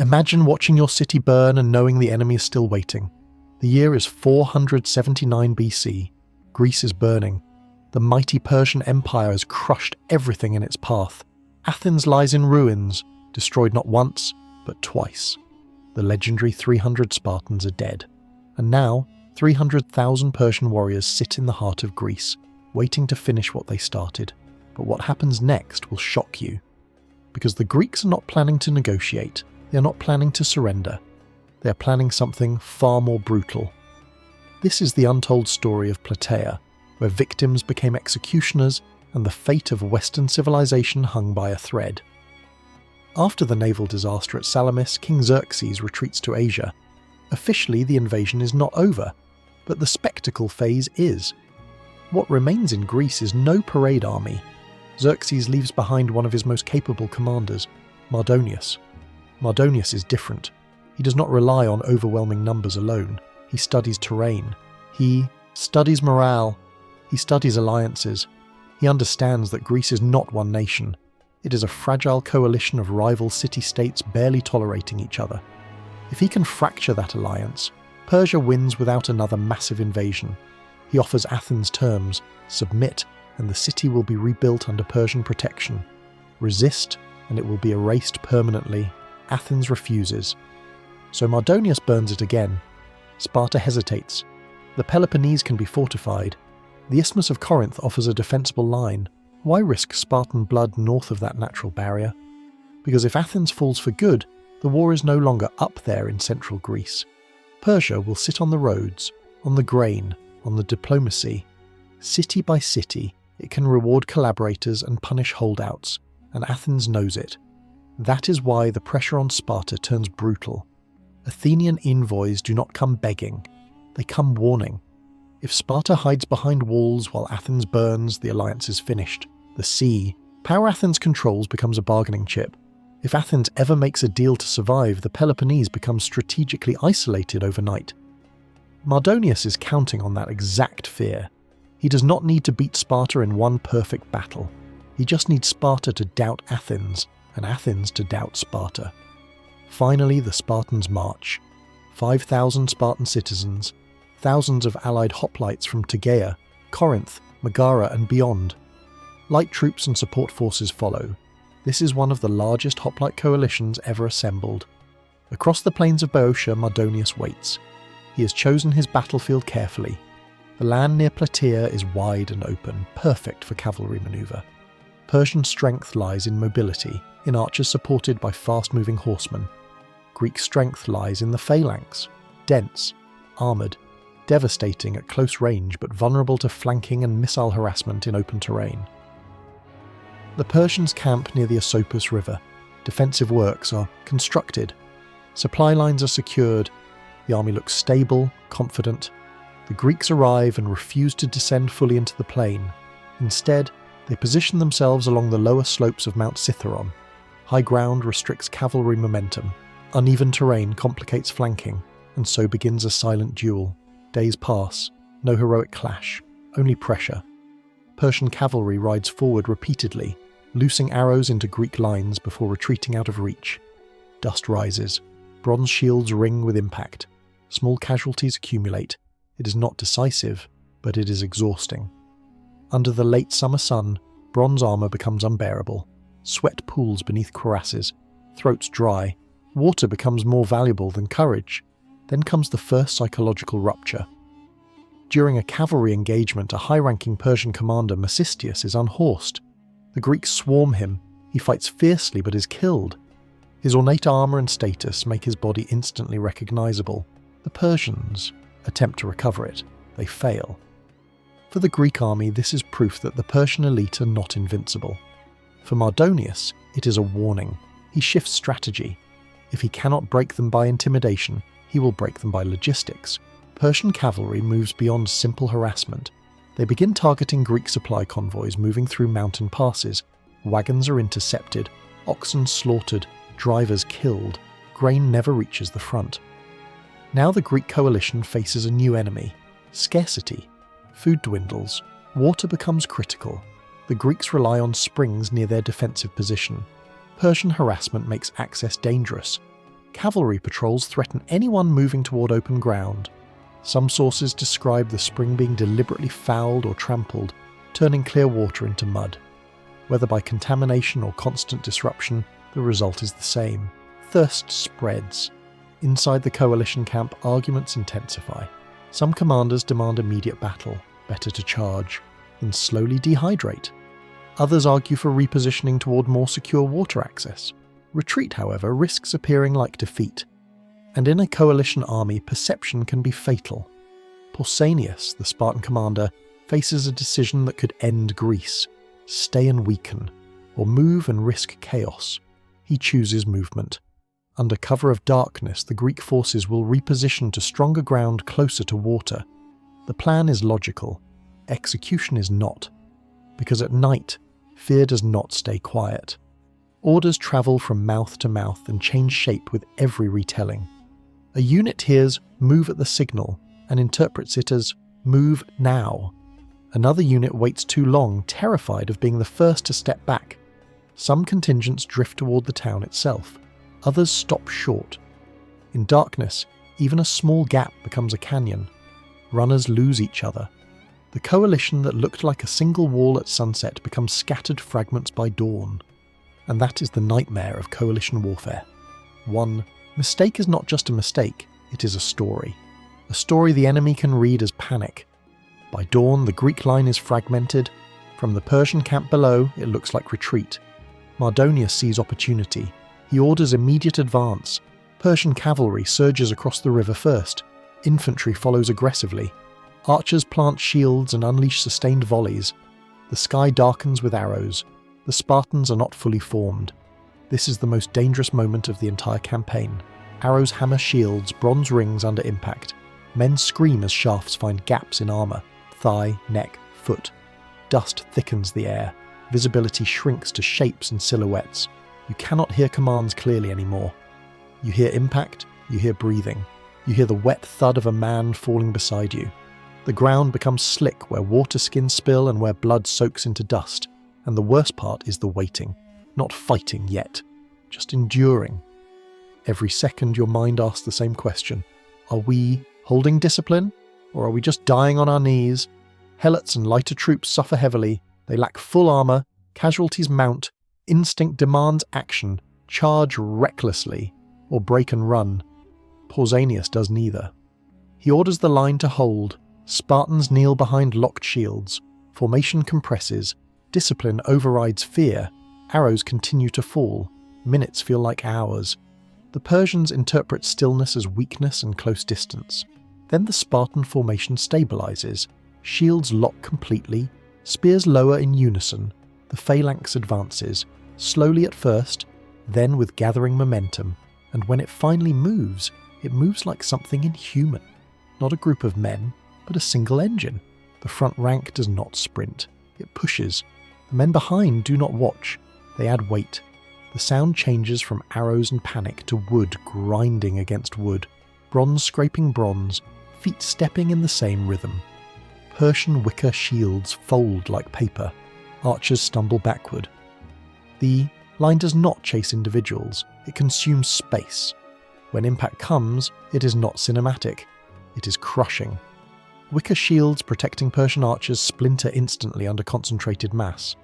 Imagine watching your city burn and knowing the enemy is still waiting. The year is 479 BC. Greece is burning. The mighty Persian Empire has crushed everything in its path. Athens lies in ruins, destroyed not once, but twice. The legendary 300 Spartans are dead. And now, 300,000 Persian warriors sit in the heart of Greece, waiting to finish what they started. But what happens next will shock you. Because the Greeks are not planning to negotiate. They are not planning to surrender. They are planning something far more brutal. This is the untold story of Plataea, where victims became executioners and the fate of Western civilization hung by a thread. After the naval disaster at Salamis, King Xerxes retreats to Asia. Officially, the invasion is not over, but the spectacle phase is. What remains in Greece is no parade army. Xerxes leaves behind one of his most capable commanders, Mardonius. Mardonius is different. He does not rely on overwhelming numbers alone. He studies terrain. He studies morale. He studies alliances. He understands that Greece is not one nation. It is a fragile coalition of rival city-states barely tolerating each other. If he can fracture that alliance, Persia wins without another massive invasion. He offers Athens terms: submit, and the city will be rebuilt under Persian protection. Resist, and it will be erased permanently. Athens refuses. So Mardonius burns it again. Sparta hesitates. The Peloponnese can be fortified. The Isthmus of Corinth offers a defensible line. Why risk Spartan blood north of that natural barrier? Because if Athens falls for good, the war is no longer up there in central Greece. Persia will sit on the roads, on the grain, on the diplomacy. City by city, it can reward collaborators and punish holdouts, and Athens knows it. That is why the pressure on Sparta turns brutal. Athenian envoys do not come begging, they come warning. If Sparta hides behind walls while Athens burns, the alliance is finished. The sea, power Athens controls, becomes a bargaining chip. If Athens ever makes a deal to survive, the Peloponnese becomes strategically isolated overnight. Mardonius is counting on that exact fear. He does not need to beat Sparta in one perfect battle. He just needs Sparta to doubt Athens, and Athens to doubt Sparta. Finally, the Spartans march. 5,000 Spartan citizens, thousands of allied hoplites from Tegea, Corinth, Megara and beyond. Light troops and support forces follow. This is one of the largest hoplite coalitions ever assembled. Across the plains of Boeotia, Mardonius waits. He has chosen his battlefield carefully. The land near Plataea is wide and open, perfect for cavalry manoeuvre. Persian strength lies in mobility, in archers supported by fast-moving horsemen. Greek strength lies in the phalanx, dense, armoured, devastating at close range but vulnerable to flanking and missile harassment in open terrain. The Persians camp near the Asopus River. Defensive works are constructed. Supply lines are secured. The army looks stable, confident. The Greeks arrive and refuse to descend fully into the plain. Instead, they position themselves along the lower slopes of Mount Cithaeron. High ground restricts cavalry momentum. Uneven terrain complicates flanking, and so begins a silent duel. Days pass, no heroic clash, only pressure. Persian cavalry rides forward repeatedly, loosing arrows into Greek lines before retreating out of reach. Dust rises. Bronze shields ring with impact. Small casualties accumulate. It is not decisive, but it is exhausting. Under the late summer sun, bronze armour becomes unbearable. Sweat pools beneath cuirasses. Throats dry. Water becomes more valuable than courage. Then comes the first psychological rupture. During a cavalry engagement, a high-ranking Persian commander, Mecistius, is unhorsed. The Greeks swarm him. He fights fiercely but is killed. His ornate armour and status make his body instantly recognisable. The Persians attempt to recover it. They fail. For the Greek army, this is proof that the Persian elite are not invincible. For Mardonius, it is a warning. He shifts strategy. If he cannot break them by intimidation, he will break them by logistics. Persian cavalry moves beyond simple harassment. They begin targeting Greek supply convoys moving through mountain passes. Wagons are intercepted, oxen slaughtered, drivers killed. Grain never reaches the front. Now the Greek coalition faces a new enemy: scarcity. Food dwindles. Water becomes critical. The Greeks rely on springs near their defensive position. Persian harassment makes access dangerous. Cavalry patrols threaten anyone moving toward open ground. Some sources describe the spring being deliberately fouled or trampled, turning clear water into mud. Whether by contamination or constant disruption, the result is the same. Thirst spreads. Inside the coalition camp, arguments intensify. Some commanders demand immediate battle, better to charge, then slowly dehydrate. Others argue for repositioning toward more secure water access. Retreat, however, risks appearing like defeat. And in a coalition army, perception can be fatal. Pausanias, the Spartan commander, faces a decision that could end Greece: stay and weaken, or move and risk chaos. He chooses movement. Under cover of darkness, the Greek forces will reposition to stronger ground closer to water. The plan is logical. Execution is not. Because at night, fear does not stay quiet. Orders travel from mouth to mouth and change shape with every retelling. A unit hears "move at the signal" and interprets it as "move now." Another unit waits too long, terrified of being the first to step back. Some contingents drift toward the town itself. Others stop short. In darkness, even a small gap becomes a canyon. Runners lose each other. The coalition that looked like a single wall at sunset becomes scattered fragments by dawn. And that is the nightmare of coalition warfare. One mistake is not just a mistake, it is a story. A story the enemy can read as panic. By dawn, the Greek line is fragmented. From the Persian camp below, it looks like retreat. Mardonius sees opportunity. He orders immediate advance. Persian cavalry surges across the river first. Infantry follows aggressively. Archers plant shields and unleash sustained volleys. The sky darkens with arrows. The Spartans are not fully formed. This is the most dangerous moment of the entire campaign. Arrows hammer shields, bronze rings under impact. Men scream as shafts find gaps in armour. Thigh, neck, foot. Dust thickens the air. Visibility shrinks to shapes and silhouettes. You cannot hear commands clearly anymore. You hear impact, you hear breathing. You hear the wet thud of a man falling beside you. The ground becomes slick where water skins spill and where blood soaks into dust. And the worst part is the waiting. Not fighting yet, just enduring. Every second your mind asks the same question. Are we holding discipline? Or are we just dying on our knees? Helots and lighter troops suffer heavily. They lack full armour. Casualties mount. Instinct demands action. Charge recklessly. Or break and run. Pausanias does neither. He orders the line to hold. Spartans kneel behind locked shields. Formation compresses. Discipline overrides fear. Arrows continue to fall. Minutes feel like hours. The Persians interpret stillness as weakness and close distance. Then the Spartan formation stabilizes. Shields lock completely. Spears lower in unison. The phalanx advances. Slowly at first, then with gathering momentum. And when it finally moves, it moves like something inhuman. Not a group of men, but a single engine. The front rank does not sprint. It pushes. The men behind do not watch. They add weight. The sound changes from arrows and panic to wood grinding against wood, bronze scraping bronze, feet stepping in the same rhythm. Persian wicker shields fold like paper. Archers stumble backward. The line does not chase individuals. It consumes space. When impact comes, it is not cinematic. It is crushing. Wicker shields protecting Persian archers splinter instantly under concentrated mass.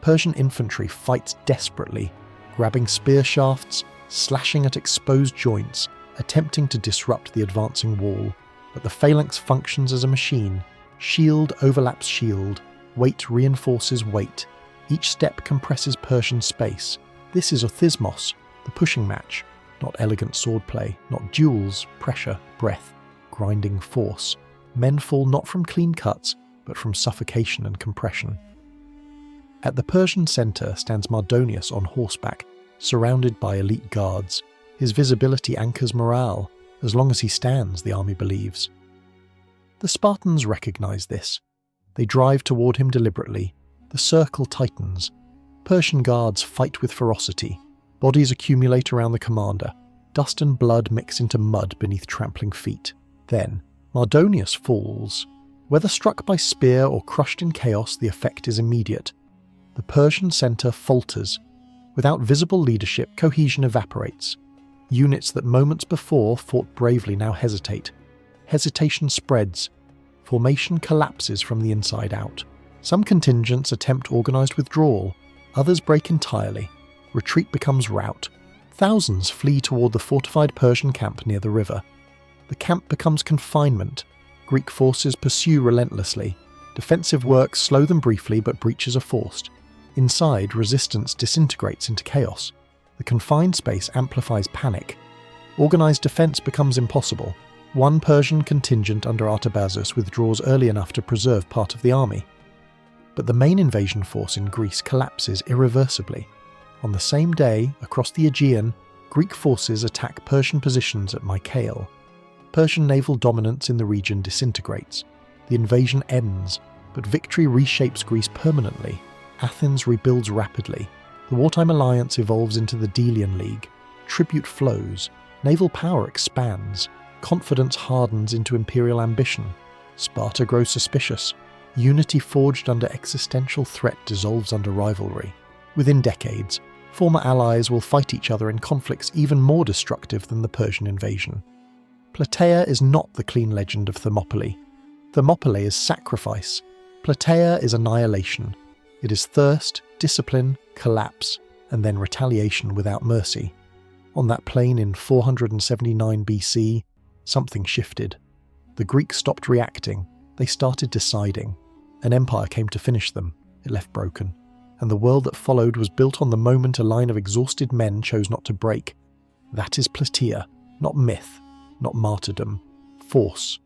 Persian infantry fights desperately, grabbing spear shafts, slashing at exposed joints, attempting to disrupt the advancing wall. But the phalanx functions as a machine. Shield overlaps shield. Weight reinforces weight. Each step compresses Persian space. This is Othismos, the pushing match. Not elegant swordplay, not duels, pressure, breath, grinding force. Men fall not from clean cuts, but from suffocation and compression. At the Persian centre stands Mardonius on horseback, surrounded by elite guards. His visibility anchors morale. As long as he stands, the army believes. The Spartans recognize this. They drive toward him deliberately. The circle tightens. Persian guards fight with ferocity. Bodies accumulate around the commander. Dust and blood mix into mud beneath trampling feet. Then, Mardonius falls. Whether struck by spear or crushed in chaos, the effect is immediate. The Persian centre falters. Without visible leadership, cohesion evaporates. Units that moments before fought bravely now hesitate. Hesitation spreads. Formation collapses from the inside out. Some contingents attempt organised withdrawal, others break entirely. Retreat becomes rout. Thousands flee toward the fortified Persian camp near the river. The camp becomes confinement. Greek forces pursue relentlessly. Defensive works slow them briefly, but breaches are forced. Inside, resistance disintegrates into chaos. The confined space amplifies panic. Organised defence becomes impossible. One Persian contingent under Artabazus withdraws early enough to preserve part of the army. But the main invasion force in Greece collapses irreversibly. On the same day, across the Aegean, Greek forces attack Persian positions at Mycale. Persian naval dominance in the region disintegrates. The invasion ends, but victory reshapes Greece permanently. Athens rebuilds rapidly. The wartime alliance evolves into the Delian League. Tribute flows. Naval power expands. Confidence hardens into imperial ambition. Sparta grows suspicious. Unity forged under existential threat dissolves under rivalry. Within decades, former allies will fight each other in conflicts even more destructive than the Persian invasion. Plataea is not the clean legend of Thermopylae. Thermopylae is sacrifice. Plataea is annihilation. It is thirst, discipline, collapse, and then retaliation without mercy. On that plain in 479 BC, something shifted. The Greeks stopped reacting. They started deciding. An empire came to finish them. It left broken. And the world that followed was built on the moment a line of exhausted men chose not to break. That is Plataea, not myth, not martyrdom. Force.